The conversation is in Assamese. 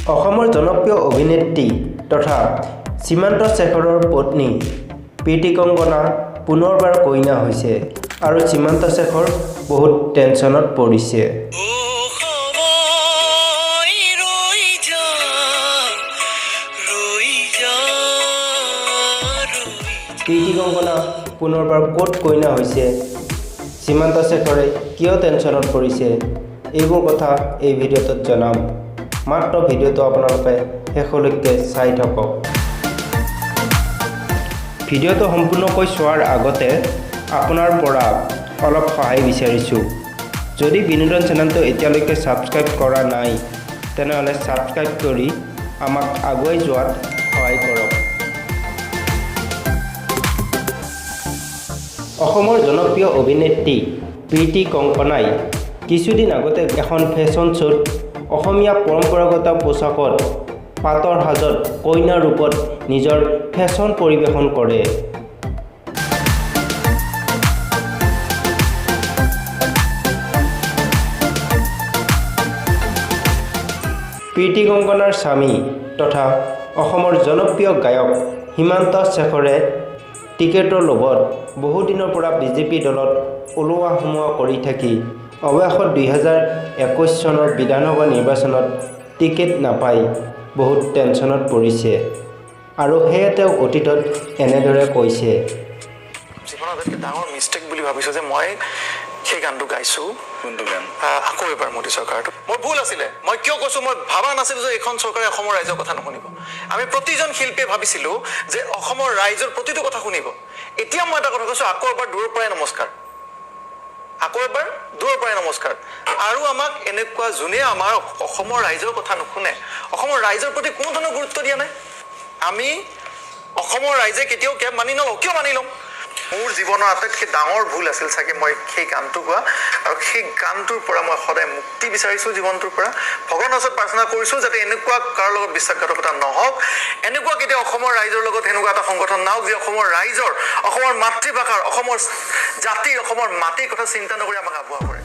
অসমৰ জনপ্ৰিয় অভিনেত্ৰী তথা সীমান্ত শেখৰৰ পত্নী প্ৰীতি কংকনা পুনৰবাৰ কইনা হৈছে আৰু সীমান্ত শেখৰ বহুত টেনচনত পৰিছে। প্ৰীতি কংকনা পুনৰবাৰ ক'ত কইনা হৈছে, সীমান্ত শেখৰে কিয় টেনচনত পৰিছে, এইবোৰ কথা এই ভিডিঅ'টোত জনাম। মাত্ৰ ভিডিঅ'টো আপোনালোকে শেষলৈকে চাই থাকক। ভিডিঅ'টো সম্পূৰ্ণকৈ চোৱাৰ আগতে আপোনাৰ পৰা অলপ সহায় বিচাৰিছোঁ। যদি বিনোদন চেনেলটো এতিয়ালৈকে ছাবস্ক্ৰাইব কৰা নাই তেনেহ'লে ছাবস্ক্ৰাইব কৰি আমাক আগুৱাই যোৱাত সহায় কৰক। অসমৰ জনপ্ৰিয় অভিনেত্ৰী প্ৰীতি কংকনাই কিছুদিন আগতে এখন ফেশ্বন শ্ব'ত অসমীয়া পৰম্পৰাগত পোছাকত পাটৰ সাজত কইনাৰ ৰূপত নিজৰ ফেশ্বন পৰিৱেশন কৰে। প্ৰীতি কংকনাৰ স্বামী তথা অসমৰ জনপ্ৰিয় গায়ক সীমান্ত শেখৰে টিকেটৰ লোভত বহুদিনৰ পৰা বিজেপি দলত ওলোৱা সোমোৱা কৰি থাকি অৱশেষত 2021 চনৰ বিধানসভা নিৰ্বাচনত টিকেট নাপাই বহুত টেনচনত পৰিছে আৰু সেয়ে তেওঁ অতীতত এনেদৰে কৈছে। জীৱনত আটাইতকৈ ডাঙৰ মিষ্টেক বুলি ভাবিছোঁ যে মই সেই গানটো গাইছোঁ। কোনটো গান? আকৌ এবাৰ মোদী চৰকাৰটো। মোৰ ভুল আছিলে। মই কিয় কৈছোঁ, মই ভাবা নাছিলোঁ যে এইখন চৰকাৰে অসমৰ ৰাইজৰ কথা নুশুনিব। আমি প্ৰতিজন শিল্পীয়ে ভাবিছিলোঁ যে অসমৰ ৰাইজৰ প্ৰতিটো কথা শুনিব। এতিয়া মই এটা কথা কৈছোঁ, আকৌ এবাৰ দূৰৰ পৰাই নমস্কাৰ। আকৌ এবাৰ দূৰৰ পৰাই নমস্কাৰ। আৰু আমাক এনেকুৱা যোনে আমাৰ অসমৰ ৰাইজৰ কথা নুশুনে, অসমৰ ৰাইজৰ প্ৰতি কোনো ধৰণৰ গুৰুত্ব দিয়া নাই। আমি অসমৰ ৰাইজে কেতিয়াও কেব মানি নলওঁ। কিয় মানি ল'ম? মোৰ জীৱনৰ আটাইতকৈ ডাঙৰ ভুল আছিল চাগে মই সেই গানটো গোৱা, আৰু সেই গানটোৰ পৰা মই সদায় মুক্তি বিচাৰিছোঁ জীৱনটোৰ পৰা। ভগৱানৰ ওচৰত প্ৰাৰ্থনা কৰিছোঁ যাতে এনেকুৱা কাৰো লগত বিশ্বাসঘাতকতা নহওক, এনেকুৱা কেতিয়াও অসমৰ ৰাইজৰ লগত এনেকুৱা এটা সংগঠন নাহক যে অসমৰ ৰাইজৰ, অসমৰ মাতৃভাষাৰ, অসমৰ জাতিৰ, অসমৰ মাটিৰ কথা চিন্তা নকৰি আমাক আগুৱা কৰে।